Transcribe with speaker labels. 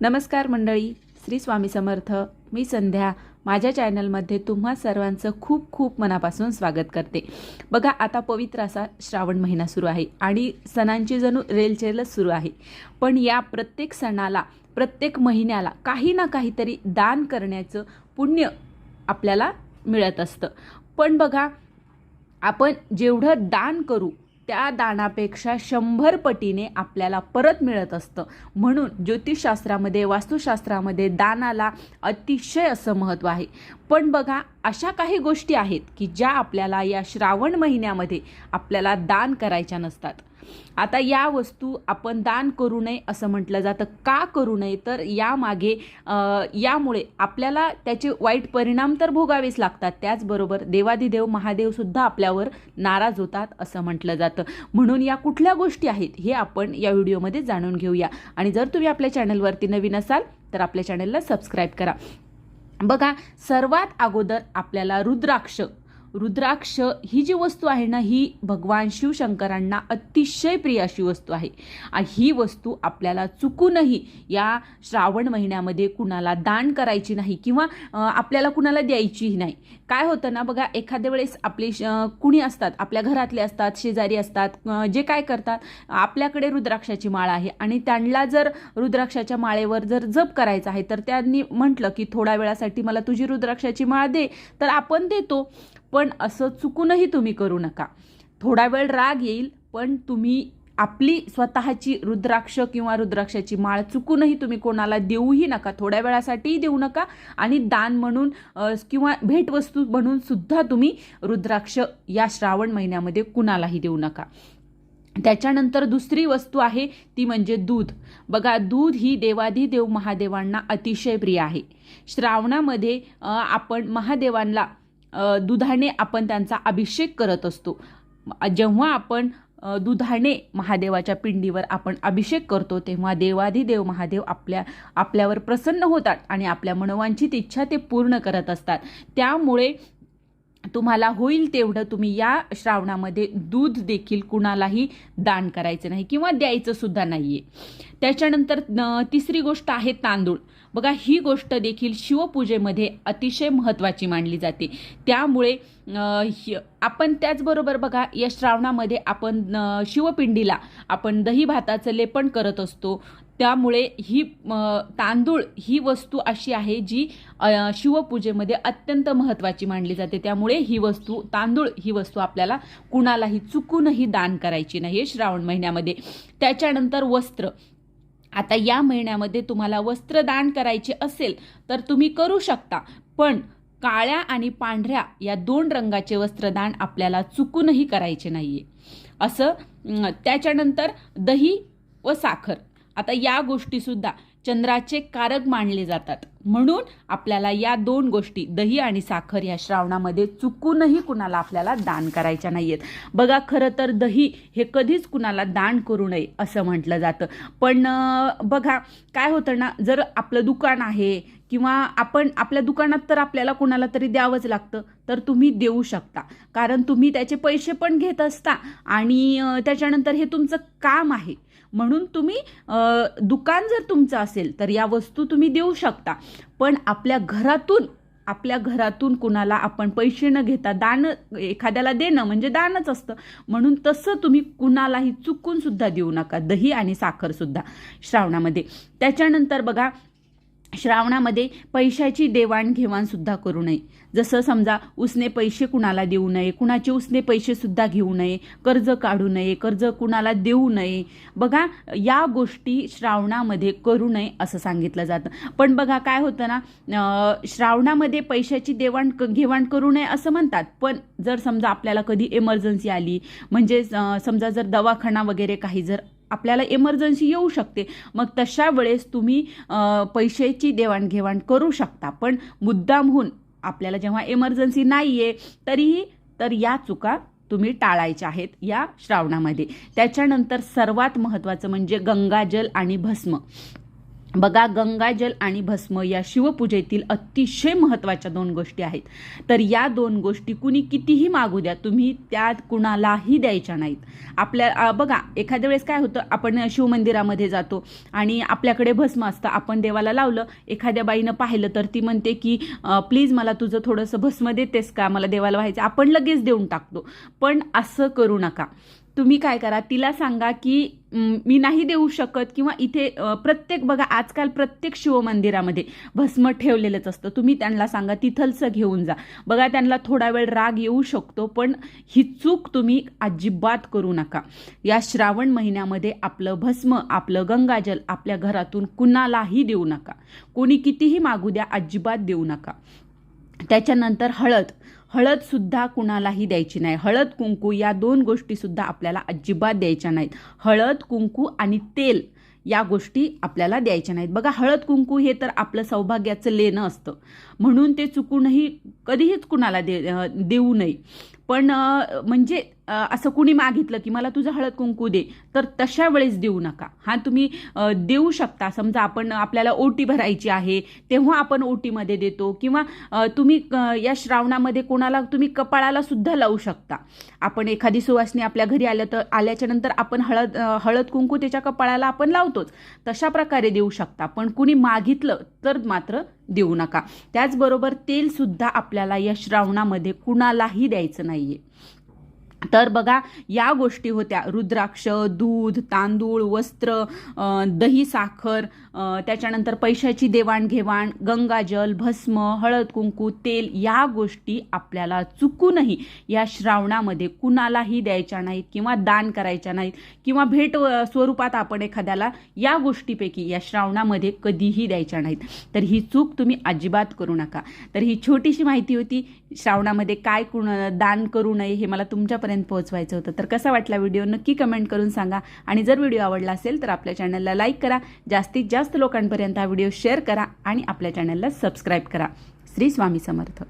Speaker 1: नमस्कार मंडळी, श्री स्वामी समर्थ. मी संध्या माझ्या चॅनलमध्ये तुम्हा सर्वांचं खूप खूप मनापासून स्वागत करते. बघा, आता पवित्र असा श्रावण महिना सुरू आहे आणि सणांची जणू रेलचेलच सुरू आहे. पण या प्रत्येक सणाला, प्रत्येक महिन्याला काही ना काहीतरी दान करण्याचं पुण्य आपल्याला मिळत असतं. पण बघा, आपण जेवढं दान करू त्या दानापेक्षा 100 पटीने आपल्याला परत मिळत असतं. म्हणून ज्योतिषशास्त्रामध्ये, वास्तुशास्त्रामध्ये दानाला अतिशय असं महत्त्व आहे. पण बघा, अशा काही गोष्टी आहेत की ज्या आपल्याला या श्रावण महिन्यामध्ये आपल्याला दान करायच्या नसतात. आता या वस्तू आपण दान करू नये असं म्हटलं जातं. का करू नये? तर यामागे यामुळे आपल्याला त्याचे वाईट परिणाम तर भोगावेच लागतात. त्याचबरोबर देवाधिदेव महादेवसुद्धा आपल्यावर नाराज होतात असं म्हटलं जातं. म्हणून या कुठल्या गोष्टी आहेत हे आपण या व्हिडिओमध्ये जाणून घेऊया. आणि जर तुम्ही आपल्या चॅनलवरती नवीन असाल तर आपल्या चॅनलला सबस्क्राईब करा. बघा, सर्वात अगोदर आपल्याला रुद्राक्ष ही जी वस्तू आहे ना, ही भगवान शिवशंकरांना अतिशय प्रिय अशी वस्तू आहे. ही वस्तू आपल्याला चुकूनही या श्रावण महिन्यामध्ये कुणाला दान करायची नाही किंवा आपल्याला कुणाला द्यायचीही नाही. काय होतं ना, बघा, एखाद्या वेळेस आपले कुणी असतात, आपल्या घरातले असतात, शेजारी असतात, जे काय करतात, आपल्याकडे रुद्राक्षाची माळ आहे आणि त्यांना जर रुद्राक्षाच्या माळेवर जर जप करायचा आहे तर त्यांनी म्हटलं की थोड्या वेळासाठी मला तुझी रुद्राक्षाची माळ दे, तर आपण देतो. पण असं चुकूनही तुम्ही करू नका. थोडा वेळ राग येईल, पण तुम्ही आपली स्वतःची रुद्राक्ष किंवा रुद्राक्षाची माळ चुकूनही तुम्ही कोणाला देऊही नका. थोड्या वेळासाठीही देऊ नका आणि दान म्हणून किंवा भेटवस्तू म्हणून सुद्धा तुम्ही रुद्राक्ष या श्रावण महिन्यामध्ये कुणालाही देऊ नका. त्याच्यानंतर दुसरी वस्तू आहे ती म्हणजे दूध. बघा, दूध ही देवाधिदेव महादेवांना अतिशय प्रिय आहे. श्रावणामध्ये आपण महादेवांना दुधाने आपण त्यांचा अभिषेक करत असतो. जेव्हा आपण दुधाने महादेवाच्या पिंडीवर आपण अभिषेक करतो तेव्हा देवाधिदेव महादेव आपल्यावर प्रसन्न होतात आणि आपल्या मनोवांछित इच्छा ते पूर्ण करत असतात. त्यामुळे तुम्हाला होईल तेवढं तुम्ही या श्रावणामध्ये दूध देखील कुणालाही दान करायचं नाही किंवा द्यायचं सुद्धा नाहीये. त्याच्यानंतर तिसरी गोष्ट आहे तांदूळ. बघा, ही गोष्ट देखील शिवपूजेमध्ये अतिशय महत्त्वाची मानली जाते. त्यामुळे आपण त्याचबरोबर बघा, या श्रावणामध्ये आपण शिवपिंडीला आपण दही भाताचं लेपन करत असतो. त्यामुळे ही तांदूळ ही वस्तू अशी आहे जी शिवपूजेमध्ये अत्यंत महत्त्वाची मानली जाते. त्यामुळे तांदूळ ही वस्तू आपल्याला कुणालाही चुकूनही दान करायची नाही श्रावण महिन्यामध्ये. त्याच्यानंतर वस्त्र. आता या महिन्यामध्ये तुम्हाला वस्त्रदान करायचे असेल तर तुम्ही करू शकता, पण काळ्या आणि पांढऱ्या या 2 रंगाचे वस्त्रदान आपल्याला चुकूनही करायचे नाहीये असं. त्याच्यानंतर दही व साखर. आता या गोष्टीसुद्धा चंद्राचे कारक मानले जातात. म्हणून आपल्याला या 2 गोष्टी, दही आणि साखर, या श्रावणामध्ये चुकूनही कुणाला आपल्याला दान करायच्या नाहीयेत. बघा, खरं तर दही हे कधीच कुणाला दान करू नये असं म्हटलं जातं. पण बघा, काय होतं ना, जर आपलं दुकान आहे किंवा आपण आपल्या दुकानात तर आपल्याला कुणाला तरी द्यावंच लागतं, तर तुम्ही देऊ शकता. कारण तुम्ही त्याचे पैसे पण घेत असता आणि त्याच्यानंतर हे तुमचं काम आहे. म्हणून तुम्ही दुकान जर तुमचं असेल तर या वस्तू तुम्ही देऊ शकता. पण आपल्या घरातून कुणाला आपण पैसे न घेता दान एखाद्याला देणं म्हणजे दानच असतं. म्हणून तसं तुम्ही कुणालाही चुकून सुद्धा देऊ नका, दही आणि साखर सुद्धा श्रावणामध्ये. त्याच्यानंतर बघा, श्रावणामध्ये पैशाची देवाणघेवाण सुद्धा करू नये. जसं समजा, उसने पैसे कुणाला देऊ नये, कुणाचे उसने पैसे सुद्धा घेऊ नये, कर्ज काढू नये, कर्ज कुणाला देऊ नये. बघा, या गोष्टी श्रावणामध्ये करू नये असं सांगितलं जातं. पण बघा, काय होतं ना, श्रावणामध्ये पैशाची देवाणघेवाण करू नये असं म्हणतात. पण जर समजा आपल्याला कधी इमर्जन्सी आली, म्हणजे समजा जर दवाखाना वगैरे काही जर आपल्याला इमर्जन्सी येऊ शकते, मग तशा वेळेस तुम्ही पैशाची देवाणघेवाण करू शकता. पण मुद्दामहून आपल्याला जेव्हा इमर्जन्सी नाहीये तर या चुका तुम्ही टाळायच्या आहेत या श्रावणामध्ये. त्याच्यानंतर सर्वात महत्त्वाचं म्हणजे गंगाजल आणि भस्म. बघा, गंगाजल आणि भस्म या शिवपूजेतील अतिशय महत्त्वाच्या 2 गोष्टी आहेत. तर या 2 गोष्टी कुणी कितीही मागू द्या, तुम्ही त्या कुणालाही द्यायच्या नाहीत. आपल्या बघा, एखाद्या वेळेस काय होतं, आपण शिवमंदिरामध्ये जातो आणि आपल्याकडे भस्म असतं, आपण देवाला लावलं, एखाद्या बाईनं पाहिलं तर ती म्हणते की प्लीज मला तुझं थोडंसं भस्म देतेस का, मला देवाला व्हायचं. आपण लगेच देऊन टाकतो. पण असं करू नका. तुम्ही काय करा, तिला सांगा की मी नाही देऊ शकत, किंवा इथे प्रत्येक, बघा आजकाल प्रत्येक शिवमंदिरामध्ये भस्म ठेवलेलंच असतं. तुम्ही त्यांना सांगा तिथलचं घेऊन जा. बघा, त्यांना थोडा वेळ राग येऊ शकतो, पण ही चूक तुम्ही अजिबात करू नका. या श्रावण महिन्यामध्ये आपलं भस्म, आपलं गंगाजल आपल्या घरातून कुणालाही देऊ नका. कोणी कितीही मागू द्या, अजिबात देऊ नका. त्याच्यानंतर हळद सुद्धा कुणालाही द्यायची नाही. हळद कुंकू या 2 गोष्टी सुद्धा आपल्याला अजिबात द्यायच्या नाहीत. हळद कुंकू आणि तेल या गोष्टी आपल्याला द्यायच्या नाहीत. बघा, हळद कुंकू हे तर आपलं सौभाग्याचं लेणं असतं, म्हणून ते चुकूनही कधीच कुणाला देऊ नये. पण म्हणजे असं कुणी मागितलं की मला तुझं हळद कुंकू दे, तर तशा वेळेस देऊ नका. हा, तुम्ही देऊ शकता. समजा आपल्याला ओटी भरायची आहे, तेव्हा आपण ओटीमध्ये देतो, किंवा तुम्ही या श्रावणामध्ये कोणाला तुम्ही कपाळाला सुद्धा लावू शकता. आपण एखादी सुवासिनी आपल्या घरी आल्याच्या नंतर आपण हळद कुंकू त्याच्या कपाळाला आपण लावतोच, तशा प्रकारे देऊ शकता. पण कुणी मागितलं तर मात्र देऊ नका. त्याचबरोबर तेल सुद्धा आपल्याला या श्रावणामध्ये कुणालाही द्यायचं नाहीये. तर बघा, या गोष्टी होत्या: रुद्राक्ष, दूध, तांदूळ, वस्त्र, दही, साखर, त्याच्यानंतर पैशाची देवाणघेवाण, गंगाजल, भस्म, हळद कुंकू, तेल या गोष्टी आपल्याला चुकूनही या श्रावणामध्ये कुणालाही द्यायच्या नाहीत, किंवा दान करायच्या नाहीत, किंवा भेट स्वरूपात आपण एखाद्याला या गोष्टीपैकी या श्रावणामध्ये कधीही द्यायच्या नाहीत. तर ही चूक तुम्ही अजिबात करू नका. तर ही छोटीशी माहिती होती, श्रावणामध्ये काय दान करू नये हे मला तुमच्यापर्यंत पोहोचवायचं होतं. तर कसा वाटला व्हिडिओ नक्की कमेंट करून सांगा. आणि जर व्हिडिओ आवडला असेल तर आपल्या चॅनलला लाईक करा, जास्तीत जास्त लोकांपर्यंत हा व्हिडिओ शेअर करा आणि आपल्या चॅनलला सबस्क्राईब करा. श्री स्वामी समर्थ.